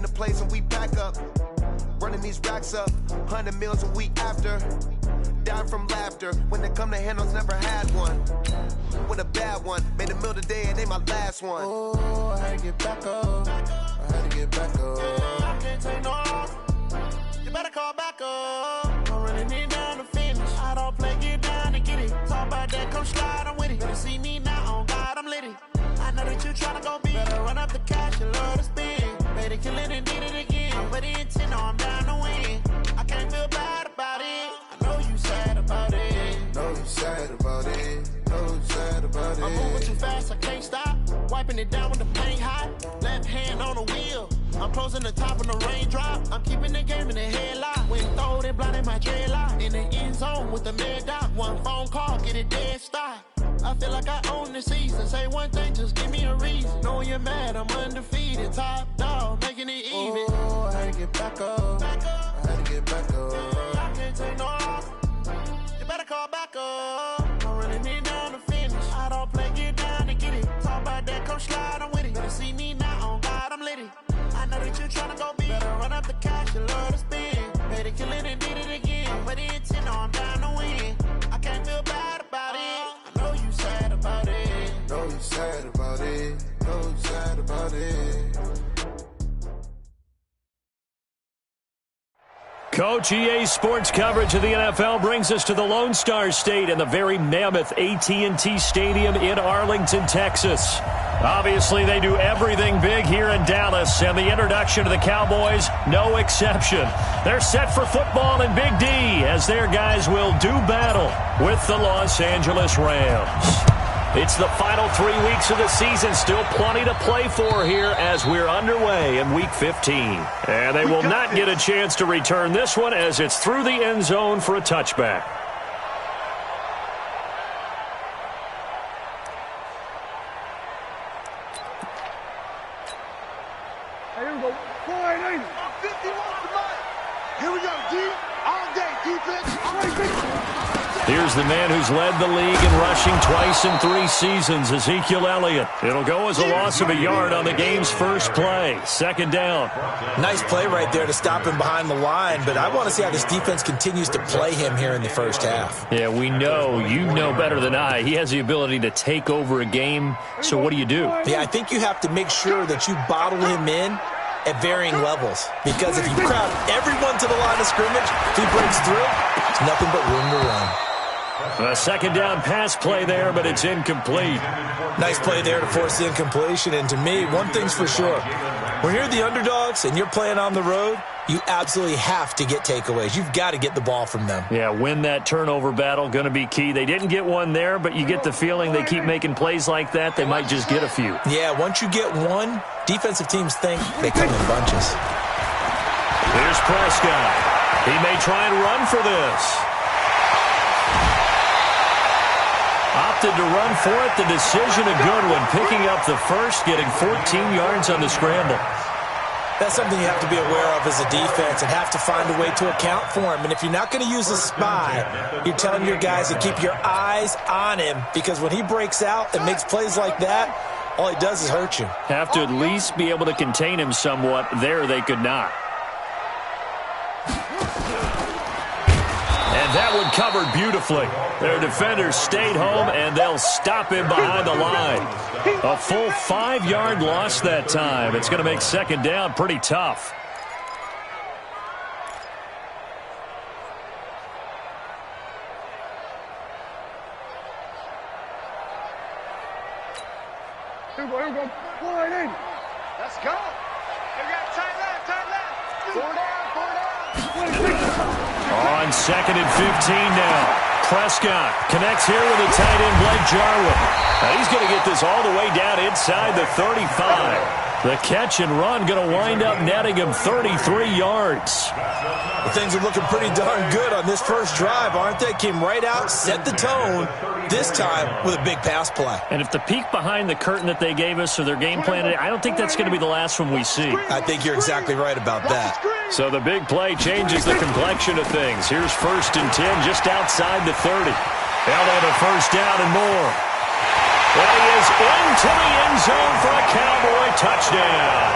in the place and we back up. Running these racks up, 100 meals a week after. Dying from laughter, when they come to handles, never had one. With a bad one, made a meal today and ain't my last one. Oh, I had to get back up, I had to get back up. I can't take no off, you better call back up. I'm running it down to finish, I don't play, get down and get it. Talk about that, come slide, I'm with it. Better see me now, on God, I'm litty. I know that you tryna go big, better run up the cash and love to spend. Made it, kill it and did it again, but the intent, no, I'm down to win. I can't feel bad about it, I know you sad about it. Know you sad about it, know you sad about it. I'm moving too fast, I can't stop, wiping it down with the paint hot. Left hand on the wheel, I'm closing the top of the raindrop. I'm keeping the game in the headlock. When throw it, blinding my dreadlock. In the end zone with the mad dot. One phone call, get it dead stop. I feel like I own the season. Say one thing, just give me a reason. Knowing you're mad, I'm undefeated. Top dog, making it even. Oh, I had to get back up. I had to get back up. I can't take no off. You better call back up. I'm running it down to finish. I don't play, get down and get it. Talk about that, come slide, I'm with it. Better see me now, on God, I'm litty. I know that you tryna go big. Better run up the cash, you love to spend. Made it, kill it and did it again. But the intent, no, I'm down to win. I can't feel bad about it. I know you sad about it. Know you sad about it. Know you sad about it. Coach, EA Sports coverage of the NFL brings us to the Lone Star State and the very mammoth AT&T Stadium in Arlington, Texas. Obviously, they do everything big here in Dallas, and the introduction to the Cowboys, no exception. They're set for football in Big D as their guys will do battle with the Los Angeles Rams. It's the final 3 weeks of the season. Still plenty to play for here as we're underway in Week 15. And they will not get a chance to return this one as it's through the end zone for a touchback. Here we go. 480. 51 tonight. Here we go. D all day. Defense. Here's the man who's led the league in rushing twice in 3 seasons, Ezekiel Elliott. It'll go as a loss of a yard on the game's first play. Second down. Nice play right there to stop him behind the line, but I want to see how this defense continues to play him here in the first half. Yeah, we know. You know better than I. He has the ability to take over a game, so what do you do? Yeah, I think you have to make sure that you bottle him in at varying levels, because if you crowd everyone to the line of scrimmage, if he breaks through, it's nothing but room to run. A second down pass play there, but it's incomplete. Nice play there to force the incompletion, and to me, one thing's for sure. When you're the underdogs and you're playing on the road, you absolutely have to get takeaways. You've got to get the ball from them. Yeah, win that turnover battle, going to be key. They didn't get one there, but you get the feeling they keep making plays like that, they might just get a few. Yeah, once you get one, defensive teams think they come in bunches. Here's Prescott. He may try and run for this. Opted to run for it. The decision a good one. Picking up the first, getting 14 yards on the scramble. That's something you have to be aware of as a defense and have to find a way to account for him. And if you're not going to use a spy, you're telling your guys to keep your eyes on him, because when he breaks out and makes plays like that, all he does is hurt you. Have to at least be able to contain him somewhat. There they could not. And that one covered beautifully. Their defenders stayed home, and they'll stop him behind the line. A full 5-yard loss that time. It's going to make second down pretty tough. Here we go. 480. Let's go. We got tight left. 4 down. On second and 15 now. Prescott connects here with the tight end, Blake Jarwin. Now he's going to get this all the way down inside the 35. The catch and run going to wind up netting him 33 yards. Well, things are looking pretty darn good on this first drive, aren't they? Came right out, set the tone, this time with a big pass play. And if the peek behind the curtain that they gave us or their game plan, I don't think that's going to be the last one we see. I think you're exactly right about that. So the big play changes the complexion of things. Here's 1st and 10 just outside the 30. Elliott a first down and more. And he is into the end zone for a Cowboy touchdown.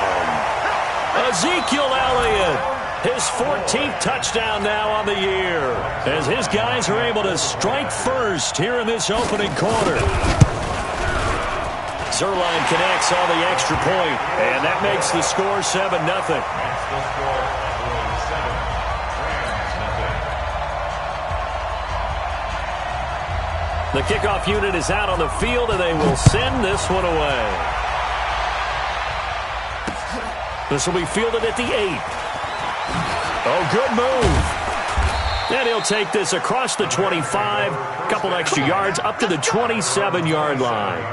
Ezekiel Elliott, his 14th touchdown now on the year, as his guys are able to strike first here in this opening quarter. Zerline connects on the extra point, and that makes the score 7-0. The kickoff unit is out on the field, and they will send this one away. This will be fielded at the 8. Oh, good move. And he'll take this across the 25, a couple extra yards up to the 27-yard line.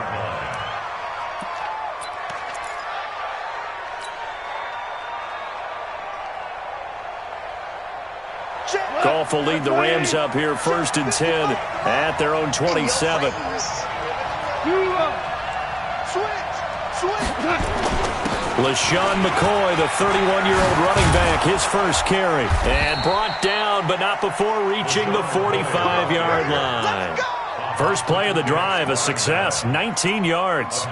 Goff will lead the Rams up here 1st and 10 at their own 27. LaShawn McCoy, the 31-year-old running back, his first carry. And brought down, but not before reaching the 45-yard line. First play of the drive, a success, 19 yards.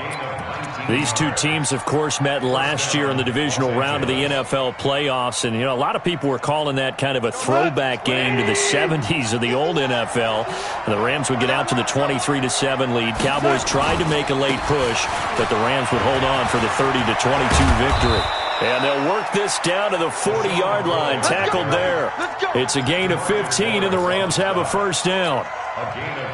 These two teams, of course, met last year in the divisional round of the NFL playoffs. And, a lot of people were calling that kind of a throwback game to the 70s of the old NFL. And the Rams would get out to the 23-7 lead. Cowboys tried to make a late push, but the Rams would hold on for the 30-22 victory. And they'll work this down to the 40-yard line, tackled there. It's a gain of 15, and the Rams have a first down.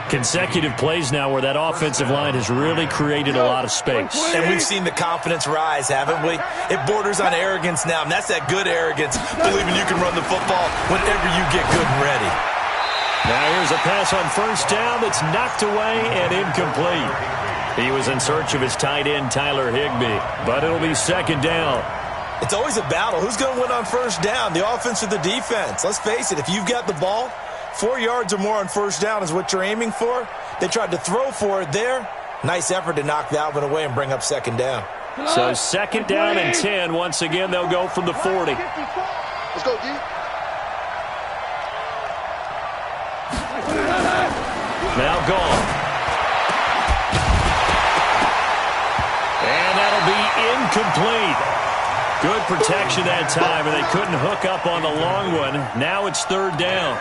Consecutive plays now where that offensive line has really created a lot of space. And we've seen the confidence rise, haven't we? It borders on arrogance now, and that's that good arrogance, believing you can run the football whenever you get good and ready. Now here's a pass on first down that's knocked away and incomplete. He was in search of his tight end, Tyler Higbee, but it'll be second down. It's always a battle. Who's going to win on first down, the offense or the defense? Let's face it, if you've got the ball, 4 yards or more on first down is what you're aiming for. They tried to throw for it there. Nice effort to knock that one away and bring up second down. So second down and 10. Once again, they'll go from the 40. Let's go, D. Now gone. And that'll be incomplete. Good protection that time, and they couldn't hook up on the long one. Now it's third down.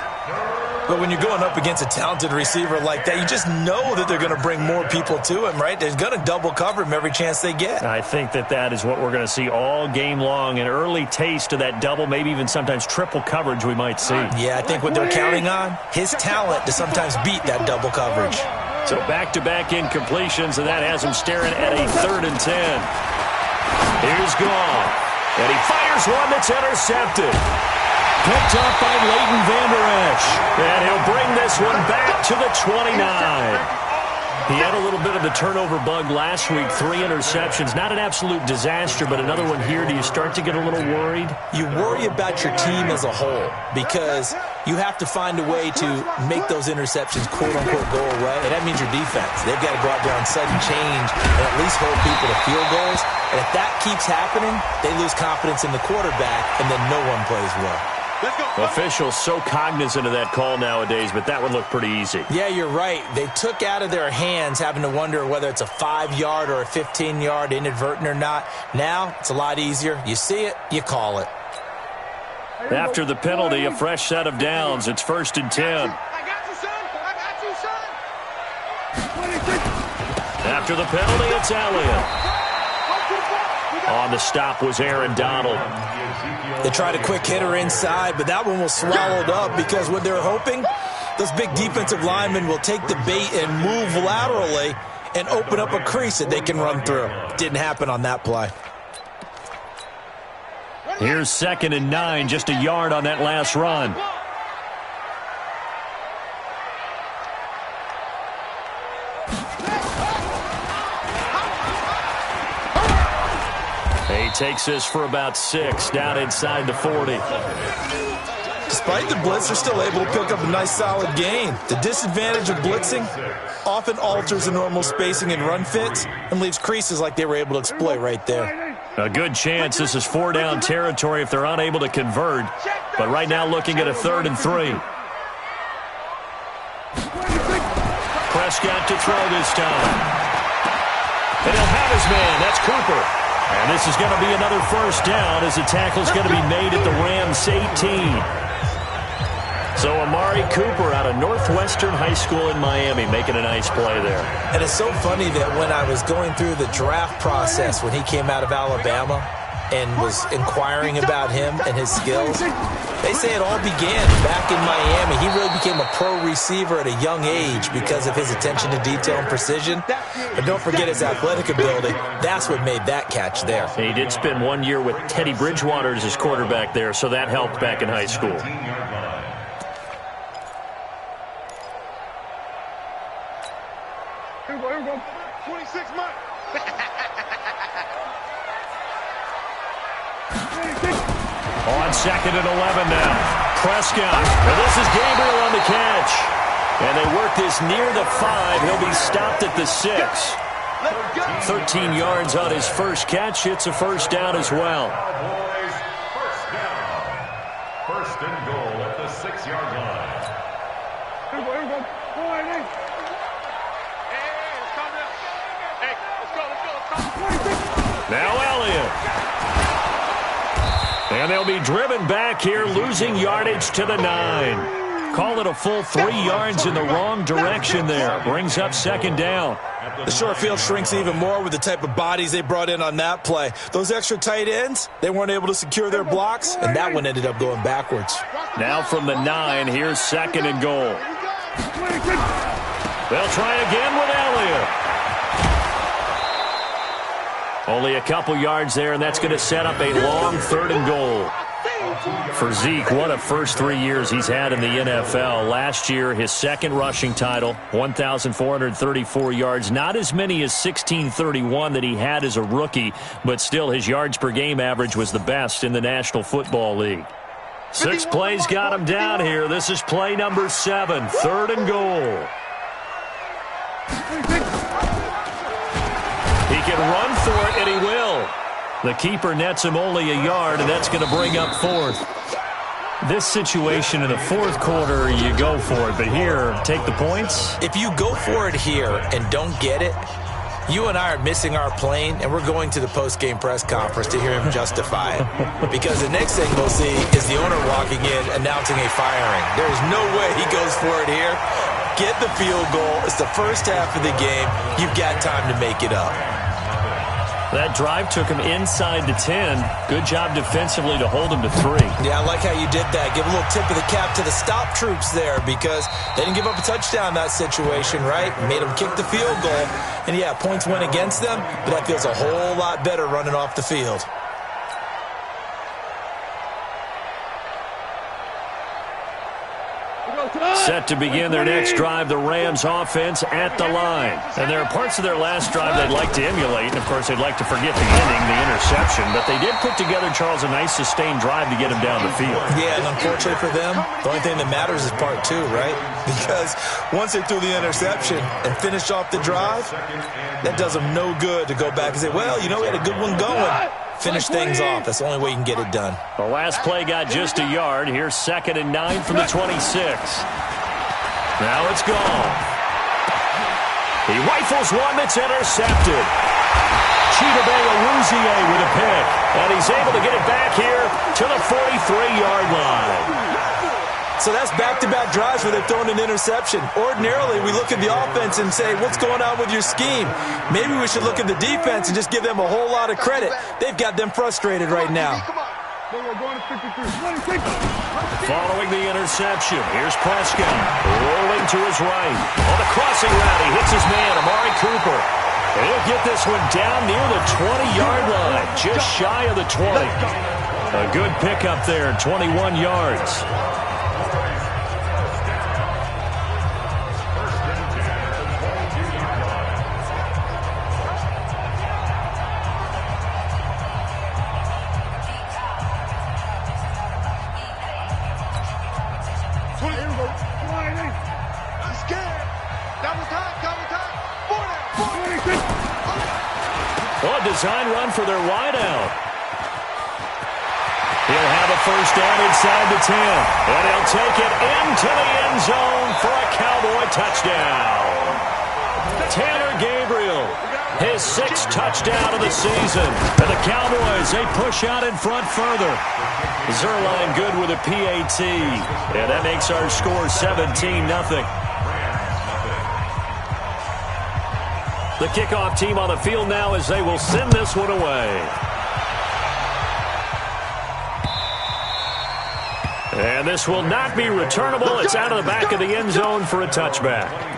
But when you're going up against a talented receiver like that, you just know that they're going to bring more people to him, right? They're going to double cover him every chance they get. I think that is what we're going to see all game long. An early taste of that double, maybe even sometimes triple coverage we might see. Yeah, I think what they're counting on, his talent to sometimes beat that double coverage. So back-to-back incompletions, and that has him staring at a 3rd and 10. Here's Goff, and he fires one that's intercepted. Picked up by Leighton Vander Esch. And he'll bring this one back to the 29. He had a little bit of the turnover bug last week, 3 interceptions. Not an absolute disaster, but another one here. Do you start to get a little worried? You worry about your team as a whole because you have to find a way to make those interceptions, quote-unquote, go away. And that means your defense. They've got to go out there on sudden change and at least hold people to field goals. And if that keeps happening, they lose confidence in the quarterback, and then no one plays well. Officials so cognizant of that call nowadays, but that would look pretty easy. Yeah, you're right. They took out of their hands having to wonder whether it's a 5-yard or a 15-yard inadvertent or not. Now, it's a lot easier. You see it, you call it. After the penalty, a fresh set of downs. It's 1st and 10. I got you, son. I got you, son. After the penalty, it's Elliott. On the stop was Aaron Donald. They tried a quick hitter inside, but that one was swallowed up because what they're hoping, those big defensive linemen will take the bait and move laterally and open up a crease that they can run through. Didn't happen on that play. Here's 2nd and 9, just a yard on that last run. He takes this for about 6, down inside the 40. Despite the blitz, they're still able to pick up a nice solid gain. The disadvantage of blitzing often alters the normal spacing and run fits and leaves creases like they were able to exploit right there. A good chance this is 4-down territory if they're unable to convert. But right now looking at a 3rd and 3. Prescott to throw this time. And he'll have his man. That's Cooper. And this is going to be another first down as the tackle's going to be made at the Rams 18. So Amari Cooper out of Northwestern High School in Miami making a nice play there. And it's so funny that when I was going through the draft process when he came out of Alabama and was inquiring about him and his skills, they say it all began back in Miami. He really became a pro receiver at a young age because of his attention to detail and precision. But don't forget his athletic ability. That's what made that catch there. He did spend 1 year with Teddy Bridgewater as his quarterback there, so that helped back in high school. Here we go. 26 months. On 2nd and 11 now. Prescott. And this is Gabriel on the catch. And they work this near the 5. He'll be stopped at the 6. 13 yards on his first catch. It's a first down as well. Cowboys, first down. First and goal at the 6-yard line. Here we go. Hey, let's calm down. Hey, let's go. Now Elliott. And they'll be driven back here, losing yardage to the 9. Call it a full 3 yards in the wrong direction there. Brings up second down. The short field shrinks even more with the type of bodies they brought in on that play. Those extra tight ends, they weren't able to secure their blocks, and that one ended up going backwards. Now from the 9, here's second and goal. They'll try again with Elliott. Only a couple yards there, and that's going to set up a long 3rd and goal. For Zeke, what a first 3 years he's had in the NFL. Last year, his second rushing title, 1,434 yards. Not as many as 1,631 that he had as a rookie, but still his yards per game average was the best in the National Football League. 6 plays got him down here. This is play number 7, 3rd and goal. He can run for it, and he will. The keeper nets him only a yard, and that's going to bring up 4th. This situation in the 4th quarter, you go for it. But here, take the points. If you go for it here and don't get it, you and I are missing our plane, and we're going to the post-game press conference to hear him justify it. Because the next thing we'll see is the owner walking in announcing a firing. There is no way he goes for it here. Get the field goal. It's the first half of the game. You've got time to make it up. That drive took him inside the 10. Good job defensively to hold him to 3. Yeah, I like how you did that. Give a little tip of the cap to the stop troops there because they didn't give up a touchdown in that situation, right? Made them kick the field goal. And, yeah, points went against them, but that feels a whole lot better running off the field. Set to begin their next drive, the Rams offense at the line. And there are parts of their last drive they'd like to emulate. And, of course, they'd like to forget the ending, the interception. But they did put together, Charles, a nice sustained drive to get him down the field. Yeah, and unfortunately for them, the only thing that matters is part 2, right? Because once they threw the interception and finished off the drive, that does them no good to go back and say, well, you know, we had a good one going. Finish things off. That's the only way you can get it done. The last play got just a yard. Here's 2nd and 9 from the 26. Now it's gone. He rifles one that's intercepted. Chidobe Awuzie with a pick. And he's able to get it back here to the 43-yard line. So that's back-to-back drives where they've thrown an interception. Ordinarily, we look at the offense and say, what's going on with your scheme? Maybe we should look at the defense and just give them a whole lot of credit. They've got them frustrated right now. Following the interception, here's Prescott rolling to his right. On the crossing route, he hits his man, Amari Cooper. And he'll get this one down near the 20-yard line, just shy of the 20. A good pickup there, 21 yards. Design run for their wideout. He'll have a first down inside the 10. And he'll take it into the end zone for a Cowboy touchdown. Taylor Gabriel, his 6th touchdown of the season. And the Cowboys, they push out in front further. Zerline good with a PAT. And that makes our score 17-0. The kickoff team on the field now as they will send this one away. And this will not be returnable. It's out of the back of the end zone for a touchback.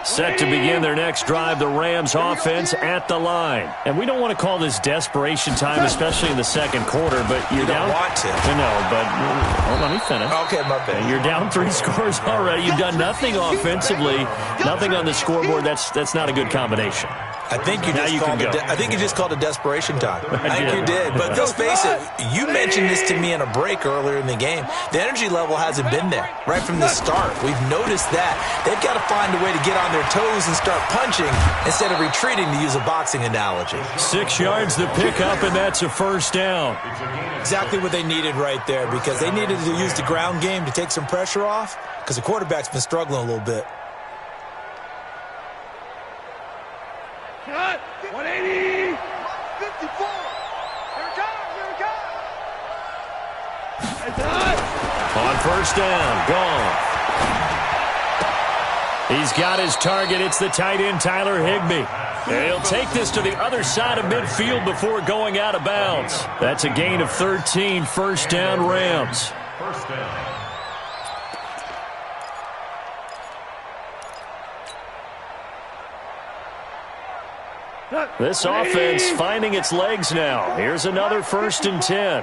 Set to begin their next drive, the Rams offense at the line. And we don't want to call this desperation time, especially in the second quarter, but you're down. You don't want to. No, but let me finish. Okay, my bad. You're down 3 scores already. You've done nothing offensively, nothing on the scoreboard. That's not a good combination. I think you just called it desperation time. I think you did. But let's face it, you mentioned this to me in a break earlier in the game. The energy level hasn't been there right from the start. We've noticed that. They've got to find a way to get on their toes and start punching instead of retreating, to use a boxing analogy. 6 yards the pickup, and that's a first down. Exactly what they needed right there, because they needed to use the ground game to take some pressure off, because the quarterback's been struggling a little bit. 180. 54. Here it comes. On first down, gone. He's got his target. It's the tight end, Tyler Higbee. And he'll take this to the other side of midfield before going out of bounds. That's a gain of 13, first down, Rams. First down. This offense finding its legs now. Here's another 1st and 10.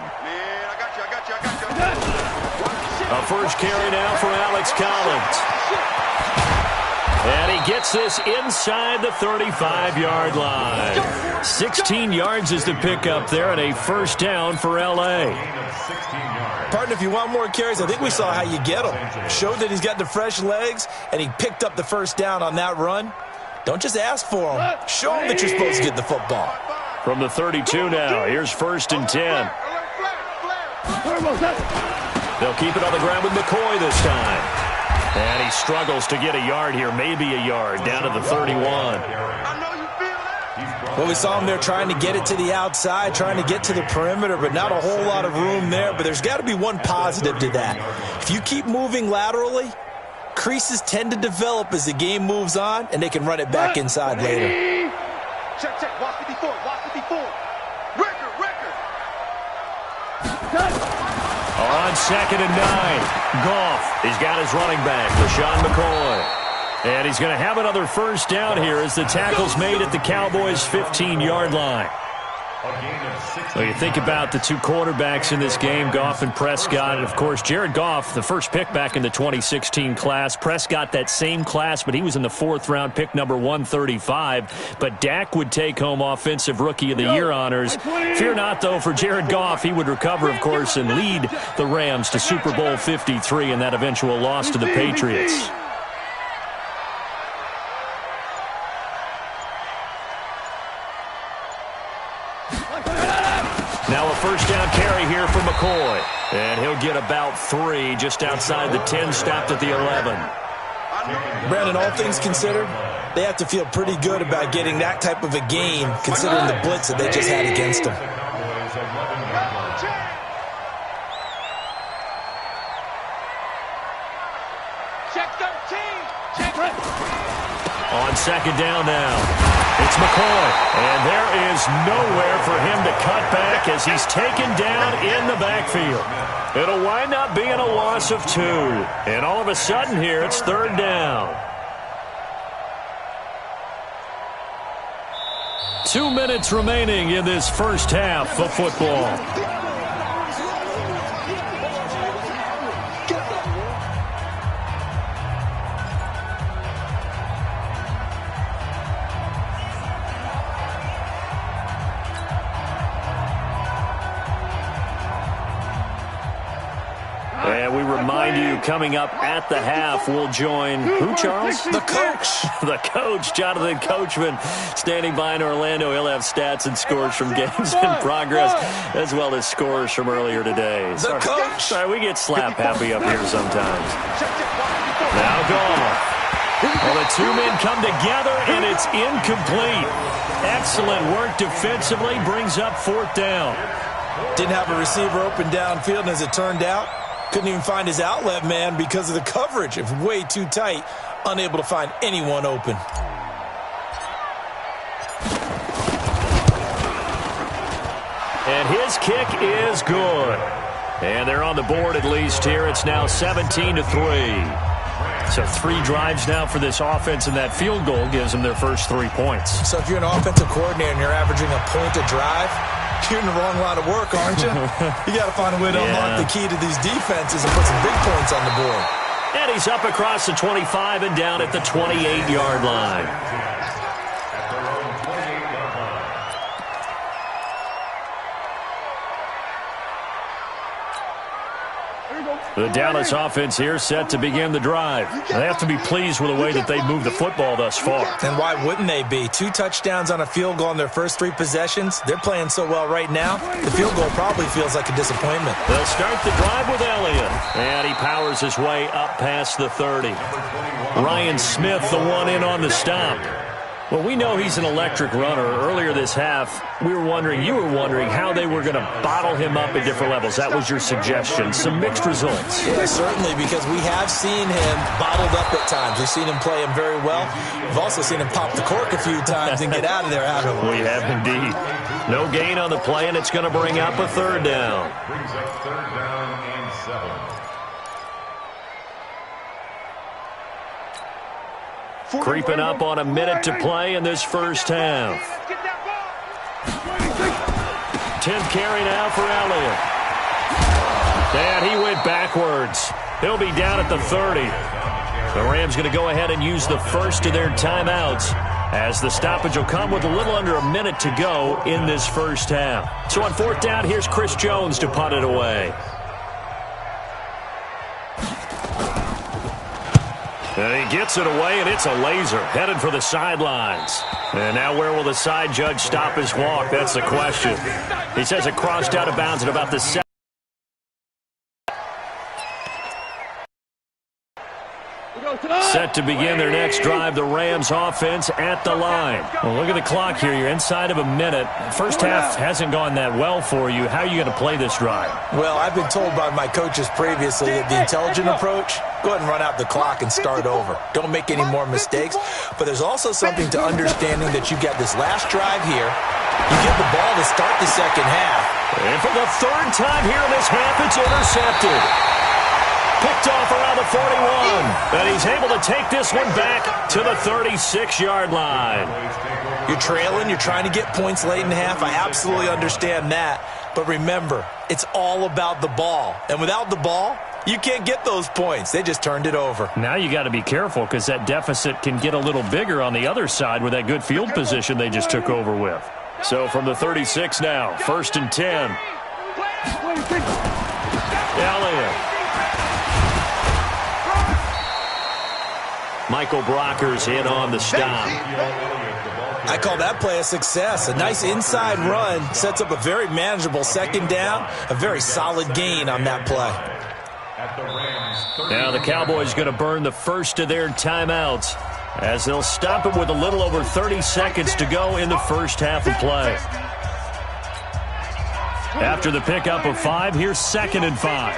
A first carry now for Alex Collins. And he gets this inside the 35-yard line. 16 yards is the pickup there, and a first down for L.A. Partner, if you want more carries, I think we saw how you get them. Showed that he's got the fresh legs, and he picked up the first down on that run. Don't just ask for them. Show them that you're supposed to get the football. From the 32 now, here's 1st and 10. They'll keep it on the ground with McCoy this time. And he struggles to get a yard here, maybe a yard, down to the 31. Well, we saw him there trying to get it to the outside, trying to get to the perimeter, but not a whole lot of room there. But there's got to be one positive to that. If you keep moving laterally, creases tend to develop as the game moves on, and they can run it back inside later. Check, check. Watch 54. Watch 54. Record. On 2nd and 9, Goff. He's got his running back, LaShawn McCoy. And he's going to have another first down here as the tackle's made at the Cowboys' 15-yard line. Well, you think about the 2 quarterbacks in this game, Goff and Prescott. And, of course, Jared Goff, the first pick back in the 2016 class. Prescott, that same class, but he was in the 4th round, pick number 135. But Dak would take home Offensive Rookie of the Year honors. Fear not, though, for Jared Goff. He would recover, of course, and lead the Rams to Super Bowl 53 and that eventual loss to the Patriots. Now a first down carry here for McCoy. And he'll get about 3 just outside the 10, stopped at the 11. Brandon, all things considered, they have to feel pretty good about getting that type of a gain, considering the blitz that they just had against them. Check 13. Check. On 2nd down now. It's McCoy, and there is nowhere for him to cut back as he's taken down in the backfield. It'll wind up being a loss of 2. And all of a sudden here, it's 3rd down. 2 minutes remaining in this first half of football. remind you, coming up at the half, we'll join who, Charles? The coach. The coach, Jonathan Coachman, standing by in Orlando. He'll have stats and scores from games in progress, as well as scores from earlier today. The coach. Sorry, we get slap happy up here sometimes. Now gone. Well, the two men come together, and it's incomplete. Excellent work defensively, brings up 4th down. Didn't have a receiver open downfield, and as it turned out, couldn't even find his outlet man because of the coverage. It's way too tight, unable to find anyone open. And his kick is good. And they're on the board at least here. It's now 17-3. So 3 drives now for this offense, and that field goal gives them their first 3 points. So if you're an offensive coordinator and you're averaging a point a drive, you're in the wrong line of work, aren't you? You got to find a way to unlock the key to these defenses and put some big points on the board. And he's up across the 25 and down at the 28-yard line. The Dallas offense here set to begin the drive. They have to be pleased with the way that they've moved the football thus far. And why wouldn't they be? 2 touchdowns on a field goal in their first 3 possessions. They're playing so well right now, the field goal probably feels like a disappointment. They'll start the drive with Elliott. And he powers his way up past the 30. Ryan Smith, the one in on the stop. Well, we know he's an electric runner. Earlier this half, you were wondering how they were going to bottle him up at different levels. That was your suggestion. Some mixed results. Yeah, certainly, because we have seen him bottled up at times. We've seen him play him very well. We've also seen him pop the cork a few times and get out of there happily. We have indeed. No gain on the play, and it's going to bring up a 3rd down. Brings up 3rd down and 7. Creeping up on a minute to play in this first half. 10th carry now for Elliott. And he went backwards. He'll be down at the 30. The Rams going to go ahead and use the first of their timeouts, as the stoppage will come with a little under a minute to go in this first half. So on 4th down, here's Chris Jones to punt it away. And he gets it away, and it's a laser headed for the sidelines. And now where will the side judge stop his walk? That's the question. He says it crossed out of bounds at about the 7. Set to begin their next drive, the Rams offense at the line. Well, look at the clock here. You're inside of a minute. First half hasn't gone that well for you. How are you going to play this drive? Well, I've been told by my coaches previously that the intelligent approach, go ahead and run out the clock and start over. Don't make any more mistakes. But there's also something to understanding that you get this last drive here. You get the ball to start the second half. And for the 3rd time here in this half, it's intercepted. Picked off around the 41. And he's able to take this one back to the 36-yard line. You're trailing. You're trying to get points late in the half. I absolutely understand that. But remember, it's all about the ball. And without the ball, you can't get those points. They just turned it over. Now you got to be careful, because that deficit can get a little bigger on the other side with that good field position they just took over with. So from the 36 now, 1st and 10. Elliott. Michael Brockers in on the stop. I call that play a success. A nice inside run sets up a very manageable 2nd down, a very solid gain on that play. Now the Cowboys going to burn the first of their timeouts, as they'll stop it with a little over 30 seconds to go in the first half of play. After the pickup of 5, here's 2nd and 5.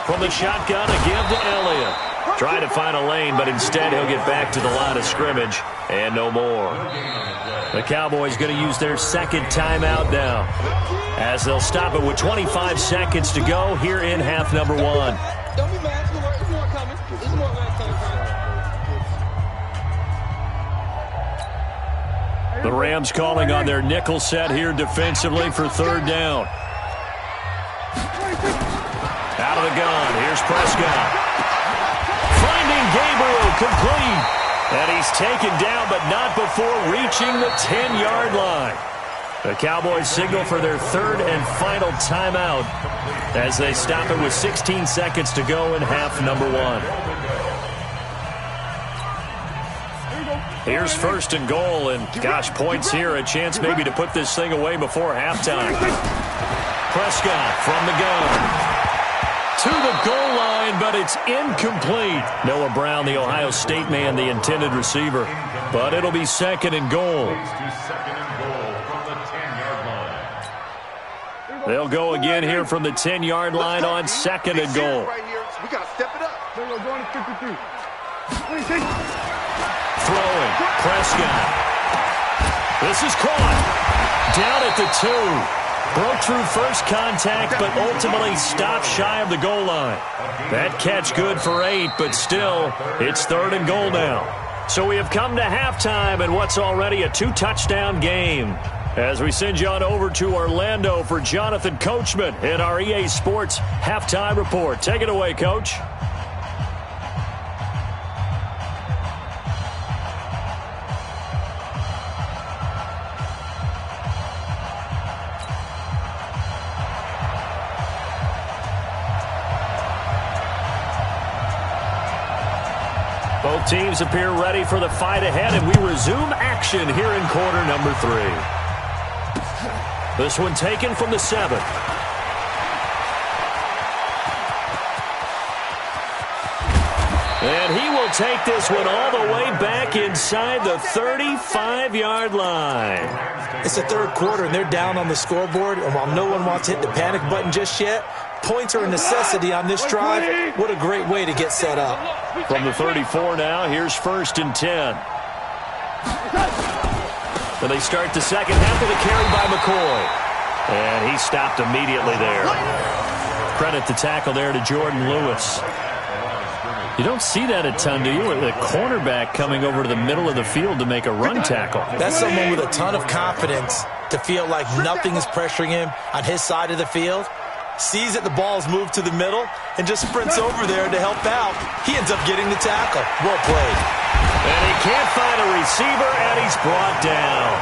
From the shotgun, a give to Elliott. Trying to find a lane, but instead he'll get back to the line of scrimmage and no more. The Cowboys going to use their 2nd timeout now, as they'll stop it with 25 seconds to go here in half number 1. Don't be mad. There's more coming. There's more coming. The Rams calling on their nickel set here defensively for 3rd down. Out of the gun, here's Prescott. Finding Gabriel, complete. And he's taken down, but not before reaching the 10-yard line. The Cowboys signal for their third and final timeout as they stop it with 16 seconds to go in half number one. Here's first and goal, and gosh, points here, a chance maybe to put this thing away before halftime. Prescott from the gun. To the goal line, but it's incomplete. Noah Brown, the Ohio State man, the intended receiver. But it'll be second and goal. They'll go again here from the 10-yard line on second and goal. We got to step it up. Throwing, Prescott. This is caught. Down at the 2. Broke through first contact, but ultimately stopped shy of the goal line. That catch good for 8, but still, it's third and goal now. So we have come to halftime in what's already a 2-touchdown game. As we send you on over to Orlando for Jonathan Coachman in our EA Sports Halftime Report. Take it away, Coach. Both teams appear ready for the fight ahead, and we resume action here in quarter number 3. This one taken from the 7. And he will take this one all the way back inside the 35-yard line. It's the third quarter, and they're down on the scoreboard, and while no one wants to hit the panic button just yet, points are a necessity on this drive. What a great way to get set up. From the 34 now, here's first and 10. And they start the second half with a carry by McCoy. And he stopped immediately there. Credit the tackle there to Jordan Lewis. You don't see that a ton, do you? The cornerback coming over to the middle of the field to make a run tackle. That's someone with a ton of confidence to feel like nothing is pressuring him on his side of the field. Sees that the ball's moved to the middle and just sprints over there to help out. He ends up getting the tackle. Well played. And he can't find a receiver, and he's brought down.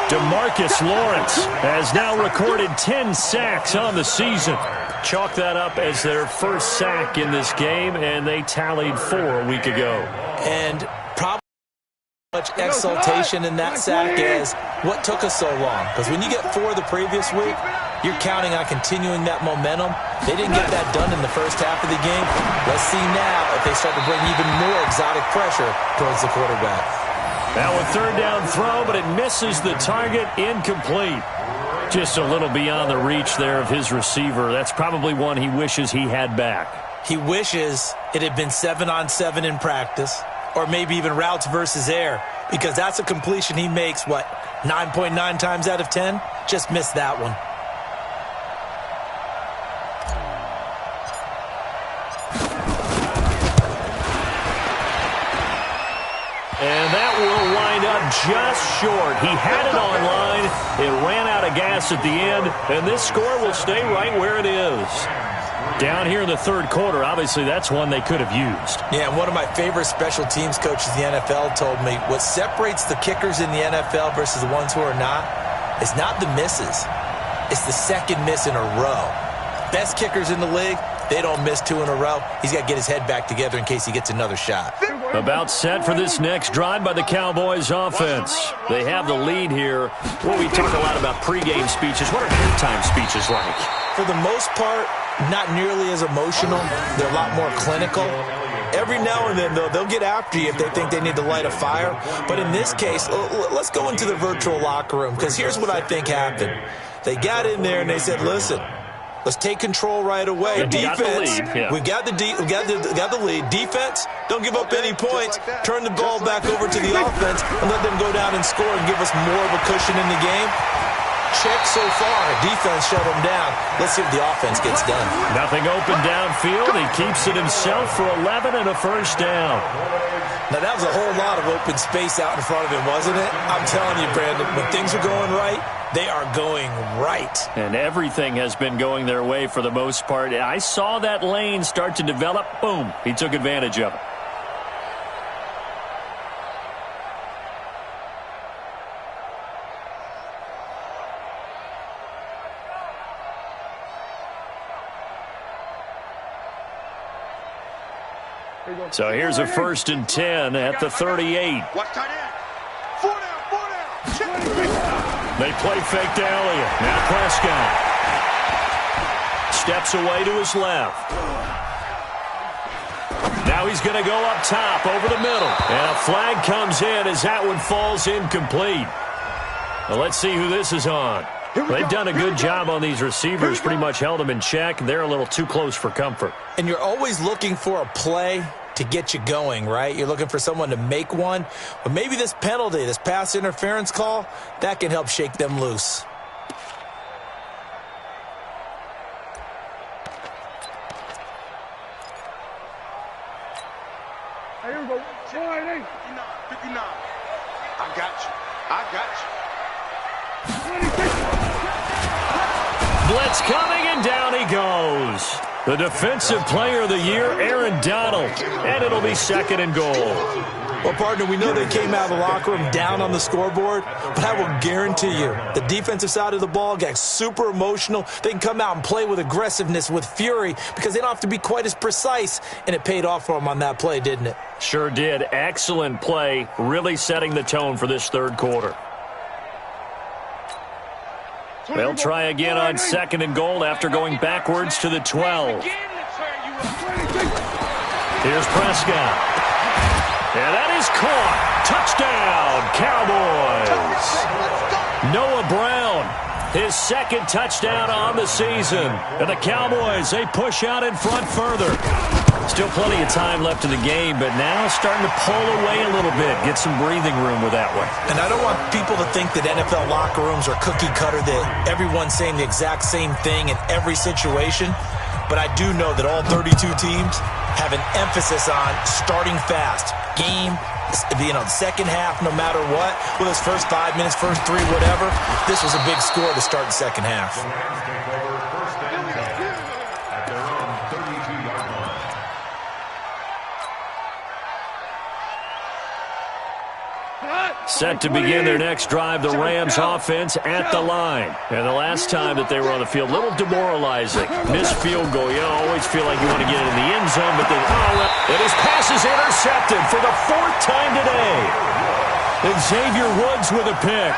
DeMarcus Lawrence has now recorded 10 sacks on the season. Chalk that up as their first sack in this game, and they tallied 4 a week ago. And probably much exultation in that sack as what took us so long. Because when you get 4 the previous week, you're counting on continuing that momentum. They didn't get that done in the first half of the game. Let's see now if they start to bring even more exotic pressure towards the quarterback. Now a third down throw, but it misses the target, incomplete. Just a little beyond the reach there of his receiver. That's probably one he wishes he had back. He wishes it had been 7-on-7 in practice, or maybe even routes versus air, because that's a completion he makes, 9.9 times out of 10? Just missed that one. And that will wind up just short. He had it on line. It ran out of gas at the end, and this score will stay right where it is. Down here in the third quarter, obviously that's one they could have used. Yeah, and one of my favorite special teams coaches in the NFL told me what separates the kickers in the NFL versus the ones who are not is not the misses. It's the second miss in a row. Best kickers in the league, they don't miss 2 in a row. He's got to get his head back together in case he gets another shot. About set for this next drive by the Cowboys offense. They have the lead here. Well, we talk a lot about pregame speeches. What are halftime speeches like? For the most part, not nearly as emotional. They're a lot more clinical. Every now and then, though, they'll get after you if they think they need to light a fire. But in this case, let's go into the virtual locker room, because here's what I think happened. They got in there and they said, listen, let's take control right away. Defense, we got the lead. Defense, don't give up any points. Turn the ball back over to the offense and let them go down and score and give us more of a cushion in the game. Check so far. Defense shut him down. Let's see if the offense gets done. Nothing open downfield. He keeps it himself for 11 and a first down. Now, that was a whole lot of open space out in front of him, wasn't it? I'm telling you, Brandon, when things are going right, they are going right. And everything has been going their way for the most part. I saw that lane start to develop. Boom. He took advantage of it. So here's a 1st and 10 at the 38. Watch tight end. 4 down. They play fake to Elliott. Now Prescott steps away to his left. Now he's going to go up top over the middle. And a flag comes in as that one falls incomplete. Well, let's see who this is on. They've done a good job on these receivers, pretty much held them in check. They're a little too close for comfort. And you're always looking for a play to get you going, right? You're looking for someone to make one. But maybe this penalty, this pass interference call, that can help shake them loose. Here we go. 59. I got you. Blitz coming, and down he goes. The defensive player of the year, Aaron Donald. And it'll be 2nd and goal. Well, partner, we know they came out of the locker room down on the scoreboard, but I will guarantee you the defensive side of the ball got super emotional. They can come out and play with aggressiveness, with fury, because they don't have to be quite as precise, and it paid off for them on that play, didn't it? Sure did. Excellent play, really setting the tone for this 3rd quarter. They'll try again on 2nd and goal after going backwards to the 12. Here's Prescott. And that is caught. Touchdown, Cowboys. Noah Brown, his 2nd touchdown on the season. And the Cowboys, they push out in front further. Still plenty of time left in the game, but now starting to pull away a little bit, get some breathing room with that one. And I don't want people to think that NFL locker rooms are cookie cutter, that everyone's saying the exact same thing in every situation. But I do know that all 32 teams have an emphasis on starting fast. Game, the second half, no matter what, whether it's first 5 minutes, first 3, whatever, this was a big score to start the second half. Set to begin their next drive, the Rams offense at the line. And the last time that they were on the field, a little demoralizing. Missed field goal. You always feel like you want to get it in the end zone, but then, and his pass is intercepted for the 4th time today. And Xavier Woods with a pick.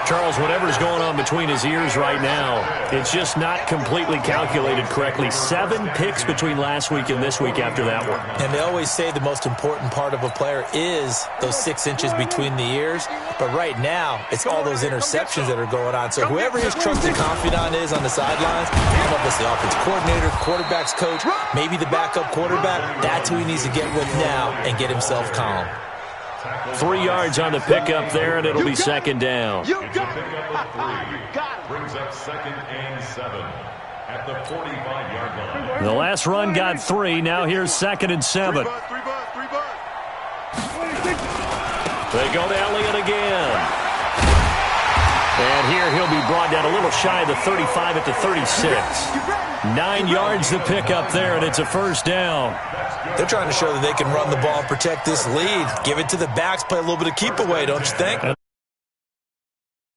Charles, whatever's going on between his ears right now, it's just not completely calculated correctly. 7 picks between last week and this week after that one. And they always say the most important part of a player is those 6 inches between the ears. But right now, it's all those interceptions that are going on. So whoever his trusted confidant is on the sidelines, I don't know if it's the offensive coordinator, quarterback's coach, maybe the backup quarterback, that's who he needs to get with now and get himself calm. 3 yards on the pickup there, and it'll be 2nd down. It's a pickup of 3. Brings up 2nd and 7 at the 45-yard line. The last run got 3. Now here's 2nd and 7. They go to Elliott again. And here he'll be brought down a little shy of the 35 at the 36. 9 yards to pick up there, and it's a 1st down. They're trying to show that they can run the ball and protect this lead. Give it to the backs, play a little bit of keep away, don't you think?